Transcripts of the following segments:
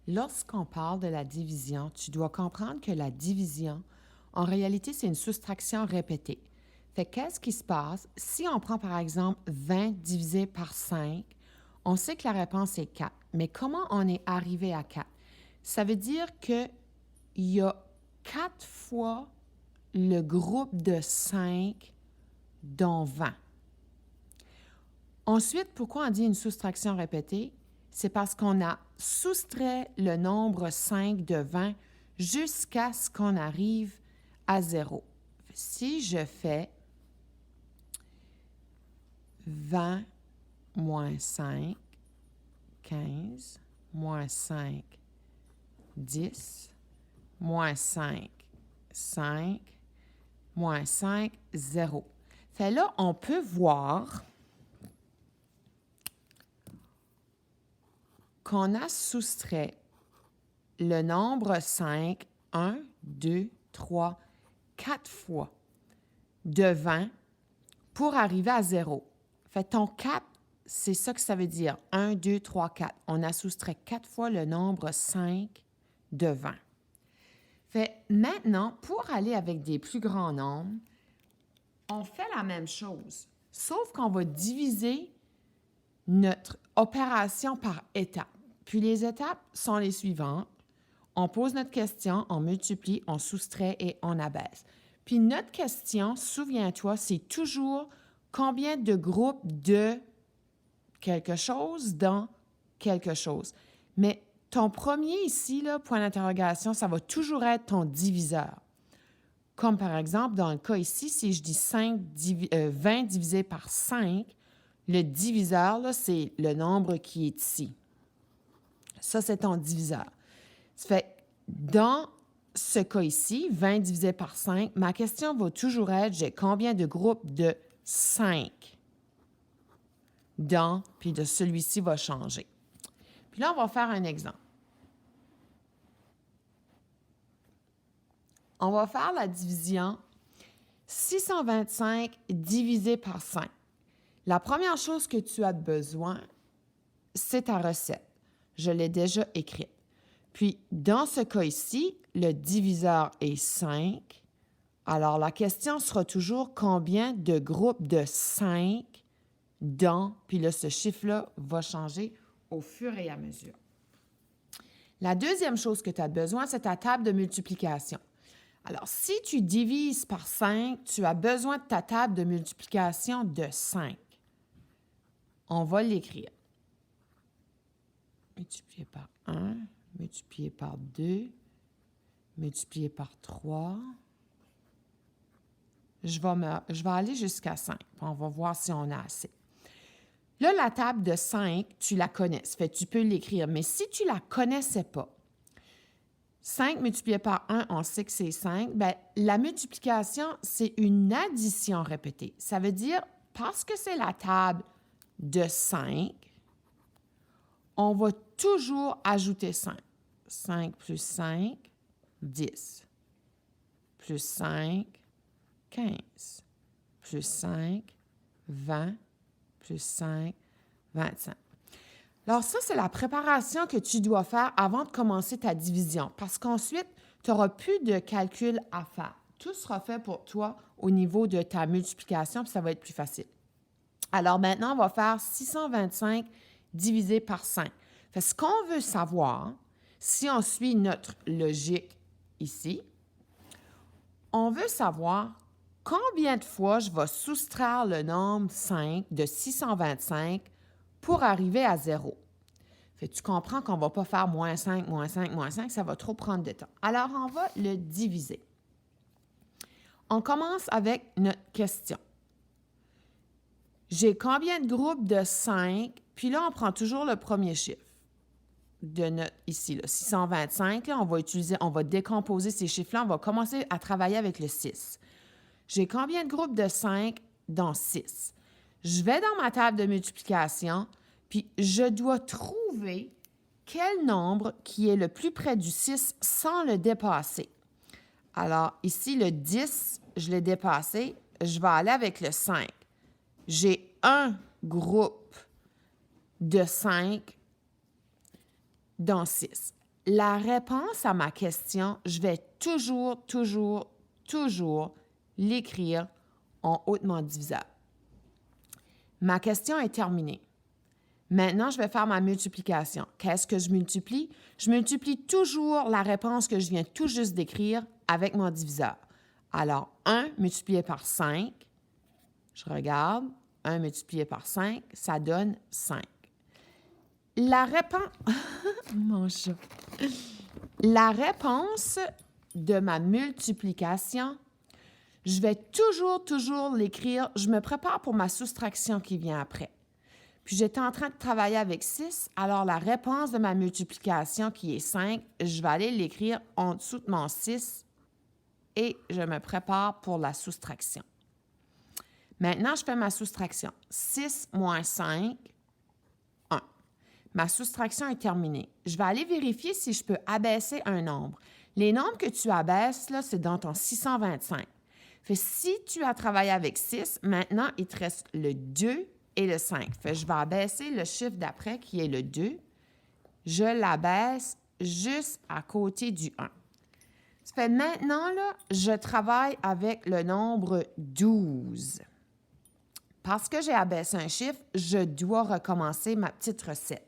Lorsqu'on parle de la division, tu dois comprendre que la division, en réalité, c'est une soustraction répétée. Fait qu'est-ce qui se passe? Si on prend par exemple 20 divisé par 5, on sait que la réponse est 4. Mais comment on est arrivé à 4? Ça veut dire qu'il y a 4 fois le groupe de 5 dont 20. Ensuite, pourquoi on dit une soustraction répétée? C'est parce qu'on a soustrait le nombre 5 de 20 jusqu'à ce qu'on arrive à 0. Si je fais 20 moins 5, 15, moins 5, 10, moins 5, 5, moins 5, 0. Fait là, on peut voir qu'on a soustrait le nombre 5, 1, 2, 3, 4 fois de 20 pour arriver à 0. Fait ton 4, c'est ça que ça veut dire. 1, 2, 3, 4. On a soustrait 4 fois le nombre 5 de 20. Fait maintenant, pour aller avec des plus grands nombres, on fait la même chose, sauf qu'on va diviser notre opération par étapes. Puis les étapes sont les suivantes. On pose notre question, on multiplie, on soustrait et on abaisse. Puis notre question, souviens-toi, c'est toujours combien de groupes de quelque chose dans quelque chose. Mais ton premier ici, là, point d'interrogation, ça va toujours être ton diviseur. Comme par exemple, dans le cas ici, si je dis 20 divisé par 5, le diviseur, là, c'est le nombre qui est ici. Ça, c'est ton diviseur. Ça fait, dans ce cas ici, 20 divisé par 5, ma question va toujours être, j'ai combien de groupes de 5 dans, puis de celui-ci va changer. Puis là, on va faire un exemple. On va faire la division 625 divisé par 5. La première chose que tu as besoin, c'est ta recette. Je l'ai déjà écrite. Puis, dans ce cas ici, le diviseur est 5. Alors, la question sera toujours combien de groupes de 5 dans, puis là, ce chiffre-là va changer au fur et à mesure. La deuxième chose que tu as besoin, c'est ta table de multiplication. Alors, si tu divises par 5, tu as besoin de ta table de multiplication de 5. On va l'écrire. Multiplié par 1, multiplié par 2, multiplié par 3. Je vais aller jusqu'à 5. On va voir si on a assez. Là, la table de 5, tu la connais. Ça fait, tu peux l'écrire. Mais si tu ne la connaissais pas, 5 multiplié par 1, on sait que c'est 5. Bien, la multiplication, c'est une addition répétée. Ça veut dire, parce que c'est la table de 5, on va toujours ajouter 5. 5 plus 5, 10. Plus 5, 15. Plus 5, 20. Plus 5, 25. Alors ça, c'est la préparation que tu dois faire avant de commencer ta division, parce qu'ensuite, tu n'auras plus de calcul à faire. Tout sera fait pour toi au niveau de ta multiplication, puis ça va être plus facile. Alors maintenant, on va faire 625 divisé par 5. Fait, ce qu'on veut savoir, si on suit notre logique ici, on veut savoir combien de fois je vais soustraire le nombre 5 de 625 pour arriver à 0. Fait, tu comprends qu'on ne va pas faire moins 5, moins 5, moins 5, ça va trop prendre de temps. Alors, on va le diviser. On commence avec notre question. J'ai combien de groupes de 5? Puis là, on prend toujours le premier chiffre de notre, ici, là, 625. Là, on va décomposer ces chiffres-là. On va commencer à travailler avec le 6. J'ai combien de groupes de 5 dans 6? Je vais dans ma table de multiplication, puis je dois trouver quel nombre qui est le plus près du 6 sans le dépasser. Alors, ici, le 10, je l'ai dépassé. Je vais aller avec le 5. J'ai un groupe de 5 dans 6. la réponse à ma question, je vais toujours l'écrire en haut de mon diviseur. Ma question est terminée. Maintenant, je vais faire ma multiplication. Qu'est-ce que je multiplie? Je multiplie toujours la réponse que je viens tout juste d'écrire avec mon diviseur. Alors, 1 multiplié par 5, je regarde, 1 multiplié par 5, ça donne 5. La réponse... Mon chat. La réponse de ma multiplication, je vais toujours l'écrire. Je me prépare pour ma soustraction qui vient après. Puis j'étais en train de travailler avec 6, alors la réponse de ma multiplication qui est 5, je vais aller l'écrire en dessous de mon 6 et je me prépare pour la soustraction. Maintenant, je fais ma soustraction. 6 moins 5, 1. Ma soustraction est terminée. Je vais aller vérifier si je peux abaisser un nombre. Les nombres que tu abaisses, là, c'est dans ton 625. Fait, si tu as travaillé avec 6, maintenant, il te reste le 2 et le 5. Fait, je vais abaisser le chiffre d'après, qui est le 2. Je l'abaisse juste à côté du 1. Ça fait maintenant, là, je travaille avec le nombre 12. Parce que j'ai abaissé un chiffre, je dois recommencer ma petite recette.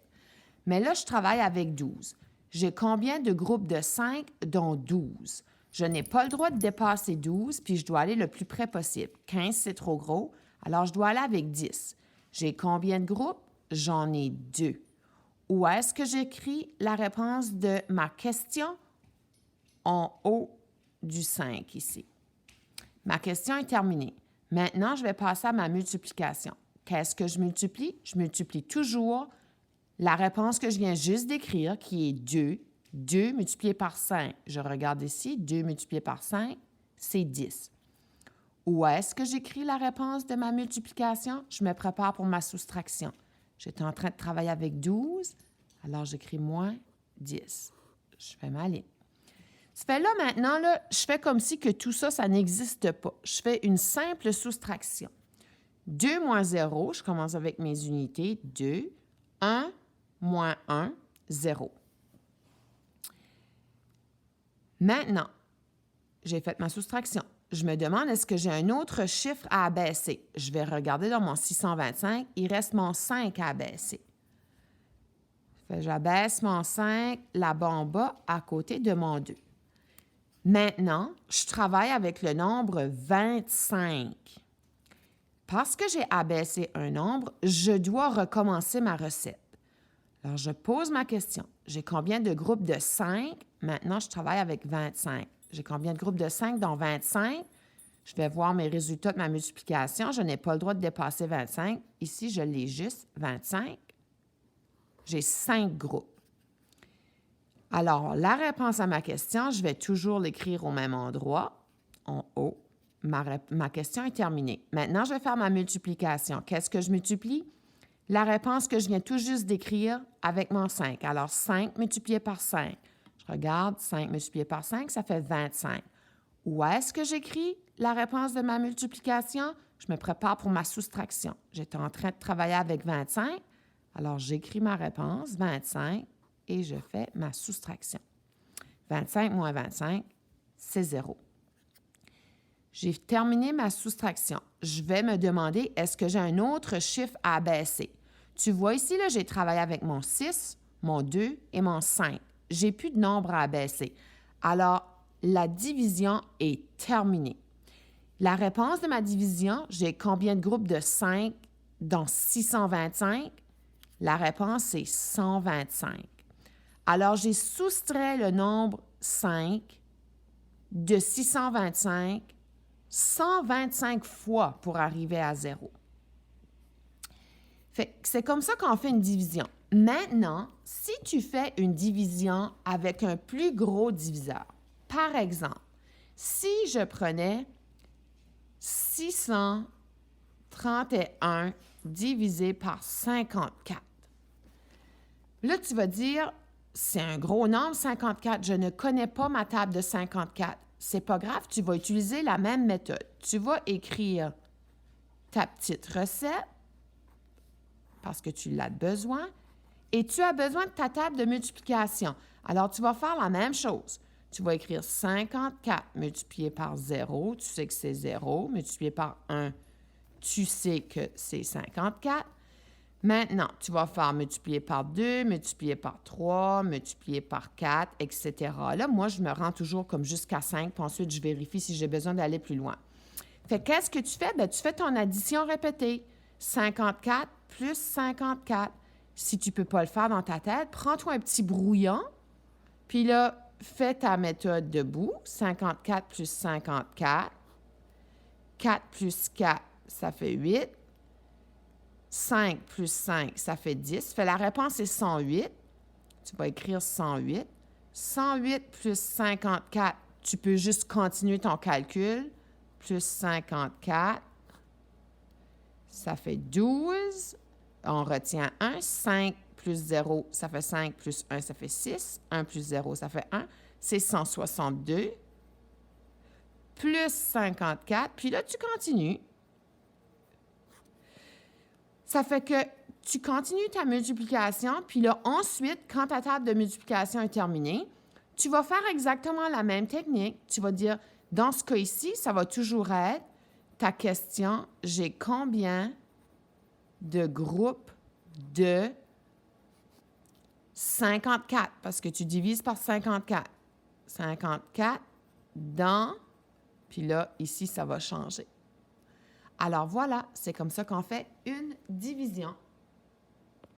Mais là, je travaille avec 12. J'ai combien de groupes de 5, dont 12? Je n'ai pas le droit de dépasser 12, puis je dois aller le plus près possible. 15, c'est trop gros, alors je dois aller avec 10. J'ai combien de groupes? J'en ai 2. Où est-ce que j'écris la réponse de ma question? En haut du 5 ici. Ma question est terminée. Maintenant, je vais passer à ma multiplication. Qu'est-ce que je multiplie? Je multiplie toujours la réponse que je viens juste d'écrire, qui est 2. 2 multiplié par 5. Je regarde ici, 2 multiplié par 5, c'est 10. Où est-ce que j'écris la réponse de ma multiplication? Je me prépare pour ma soustraction. J'étais en train de travailler avec 12, alors j'écris moins 10. Je fais ma ligne. Ça fait là, maintenant, là, je fais comme si que tout ça, ça n'existe pas. Je fais une simple soustraction. 2 moins 0, je commence avec mes unités. 2, 1 moins 1, 0. Maintenant, j'ai fait ma soustraction. Je me demande, est-ce que j'ai un autre chiffre à abaisser? Je vais regarder dans mon 625, il reste mon 5 à abaisser. J'abaisse mon 5 là-bas en bas à côté de mon 2. Maintenant, je travaille avec le nombre 25. Parce que j'ai abaissé un nombre, je dois recommencer ma recette. Alors, je pose ma question. J'ai combien de groupes de 5? Maintenant, je travaille avec 25. J'ai combien de groupes de 5 dans 25? Je vais voir mes résultats de ma multiplication. Je n'ai pas le droit de dépasser 25. Ici, je l'ai juste, 25. J'ai 5 groupes. Alors, la réponse à ma question, je vais toujours l'écrire au même endroit, en haut. Ma question est terminée. Maintenant, je vais faire ma multiplication. Qu'est-ce que je multiplie? La réponse que je viens tout juste d'écrire avec mon 5. Alors, 5 multiplié par 5. Je regarde, 5 multiplié par 5, ça fait 25. Où est-ce que j'écris la réponse de ma multiplication? Je me prépare pour ma soustraction. J'étais en train de travailler avec 25. Alors, j'écris ma réponse, 25, et je fais ma soustraction. 25 moins 25, c'est 0. J'ai terminé ma soustraction. Je vais me demander, est-ce que j'ai un autre chiffre à abaisser? Tu vois ici, là, j'ai travaillé avec mon 6, mon 2 et mon 5. J'ai plus de nombre à abaisser. Alors, la division est terminée. La réponse de ma division, j'ai combien de groupes de 5 dans 625? La réponse est 125. Alors, j'ai soustrait le nombre 5 de 625 125 fois pour arriver à 0. C'est comme ça qu'on fait une division. Maintenant, si tu fais une division avec un plus gros diviseur, par exemple, si je prenais 631 divisé par 54, là, tu vas dire, c'est un gros nombre, 54. Je ne connais pas ma table de 54. C'est pas grave, tu vas utiliser la même méthode. Tu vas écrire ta petite recette parce que tu l'as besoin Et tu as besoin de ta table de multiplication. Alors, tu vas faire la même chose. Tu vas écrire 54 multiplié par 0, tu sais que c'est 0, multiplié par 1, tu sais que c'est 54. Maintenant, tu vas faire multiplier par 2, multiplier par 3, multiplier par 4, etc. Là, moi, je me rends toujours comme jusqu'à 5, puis ensuite, je vérifie si j'ai besoin d'aller plus loin. Fait qu'est-ce que tu fais? Bien, tu fais ton addition répétée. 54 plus 54. Si tu ne peux pas le faire dans ta tête, prends-toi un petit brouillon, puis là, fais ta méthode debout. 54 plus 54. 4 plus 4, ça fait 8. 5 plus 5, ça fait 10. Fait la réponse est 108. Tu vas écrire 108. 108 plus 54, tu peux juste continuer ton calcul. Plus 54, ça fait 12. On retient 1. 5 plus 0, ça fait 5. Plus 1, ça fait 6. 1 plus 0, ça fait 1. C'est 162. Plus 54. Puis là, tu continues. Ça fait que tu continues ta multiplication, puis là, ensuite, quand ta table de multiplication est terminée, tu vas faire exactement la même technique. Tu vas dire, dans ce cas ici, ça va toujours être ta question, j'ai combien de groupes de 54? Parce que tu divises par 54. 54 dans, puis là, ici, ça va changer. Alors voilà, c'est comme ça qu'on fait une division.